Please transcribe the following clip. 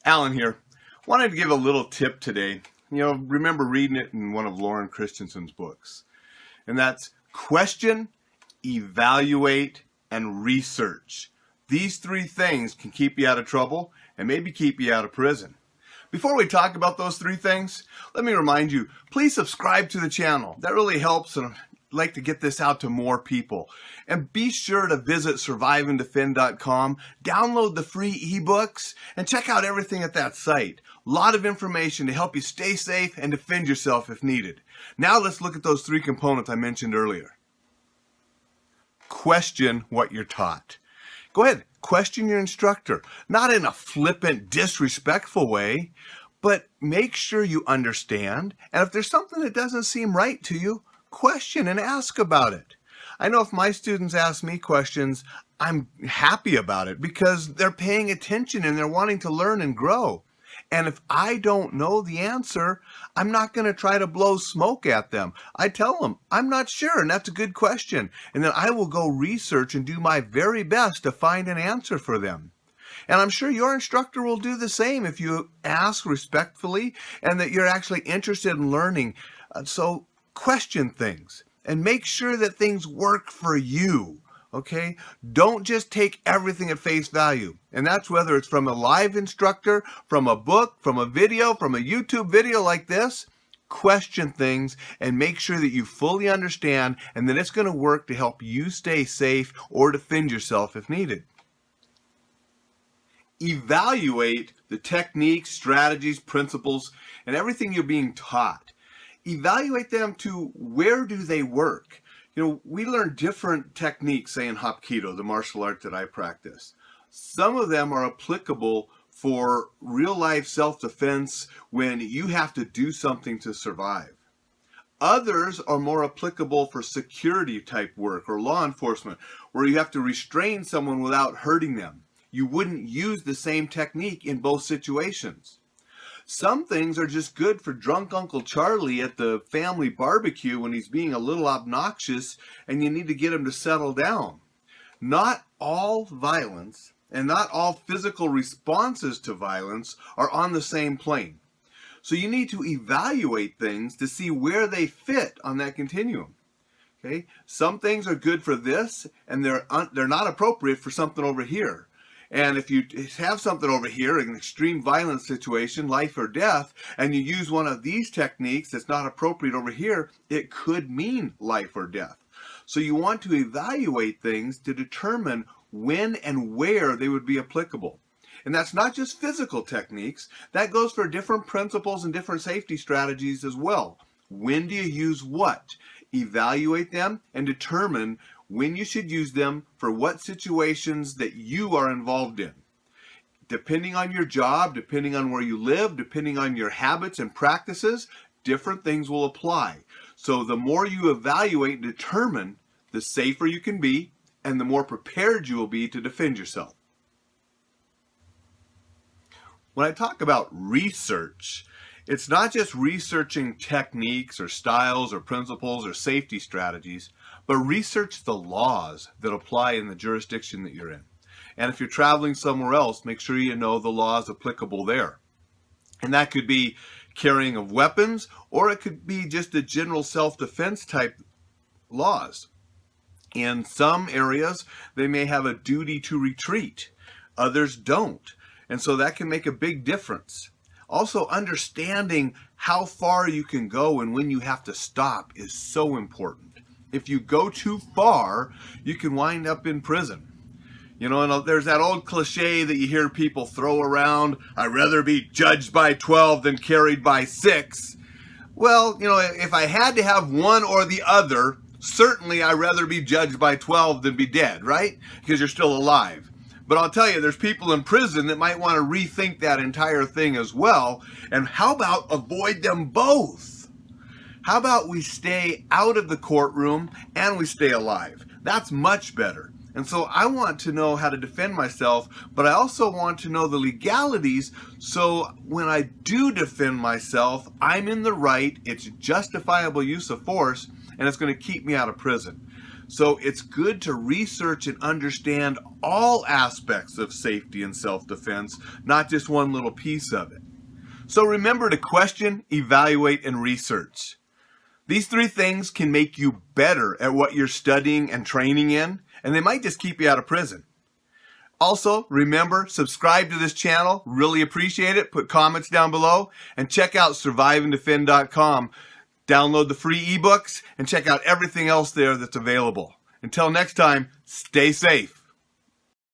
Alan here. Wanted to give a little tip today. Remember reading it in one of Lauren Christensen's books. And that's question, evaluate, and research. These three things can keep you out of trouble and maybe keep you out of prison. Before we talk about those three things, let me remind you, please subscribe to the channel. That really helps, and I'd like to get this out to more people. And be sure to visit surviveanddefend.com, download the free ebooks, and check out everything at that site. A lot of information to help you stay safe and defend yourself if needed. Now let's look at those three components I mentioned earlier. Question what you're taught. Go ahead, question your instructor, not in a flippant, disrespectful way, but make sure you understand. And if there's something that doesn't seem right to you, question and ask about it. I know if my students ask me questions, I'm happy about it because they're paying attention and they're wanting to learn and grow. And if I don't know the answer, I'm not going to try to blow smoke at them. I tell them, I'm not sure, and that's a good question. And then I will go research and do my very best to find an answer for them. And I'm sure your instructor will do the same if you ask respectfully and that you're actually interested in learning. So question things and make sure that things work for you. Okay? Don't just take everything at face value. And that's whether it's from a live instructor, from a book, from a video, from a YouTube video like this. Question things and make sure that you fully understand and that it's going to work to help you stay safe or defend yourself if needed. Evaluate the techniques, strategies, principles, and everything you're being taught. Evaluate them to where do they work. We learn different techniques, say in Hapkido, the martial art that I practice. Some of them are applicable for real-life self-defense when you have to do something to survive. Others are more applicable for security-type work or law enforcement, where you have to restrain someone without hurting them. You wouldn't use the same technique in both situations. Some things are just good for drunk Uncle Charlie at the family barbecue when he's being a little obnoxious and you need to get him to settle down. Not all violence and not all physical responses to violence are on the same plane. So you need to evaluate things to see where they fit on that continuum. Okay? Some things are good for this and they're not appropriate for something over here. And if you have something over here, an extreme violence situation, life or death, and you use one of these techniques that's not appropriate over here, it could mean life or death. So you want to evaluate things to determine when and where they would be applicable. And that's not just physical techniques. That goes for different principles and different safety strategies as well. When do you use what? Evaluate them and determine when you should use them for what situations that you are involved in. Depending on your job, depending on where you live, depending on your habits and practices, different things will apply. So the more you evaluate and determine, the safer you can be and the more prepared you will be to defend yourself. When I talk about research, it's not just researching techniques or styles or principles or safety strategies, but research the laws that apply in the jurisdiction that you're in. And if you're traveling somewhere else, make sure you know the laws applicable there. And that could be carrying of weapons, or it could be just a general self-defense type laws. In some areas, they may have a duty to retreat. Others don't. And so that can make a big difference. Also, understanding how far you can go and when you have to stop is so important. If you go too far, you can wind up in prison. And there's that old cliche that you hear people throw around, I'd rather be judged by 12 than carried by 6. Well, if I had to have one or the other, certainly I'd rather be judged by 12 than be dead, right? Because you're still alive. But I'll tell you, there's people in prison that might want to rethink that entire thing as well. And how about avoid them both? How about we stay out of the courtroom and we stay alive? That's much better. And so I want to know how to defend myself, but I also want to know the legalities so when I do defend myself, I'm in the right, it's justifiable use of force, and it's going to keep me out of prison. So it's good to research and understand all aspects of safety and self-defense, not just one little piece of it. So remember to question, evaluate, and research. These 3 things can make you better at what you're studying and training in, and they might just keep you out of prison. Also, remember, subscribe to this channel. Really appreciate it. Put comments down below, and check out surviveanddefend.com. Download the free ebooks and check out everything else there that's available. Until next time, stay safe.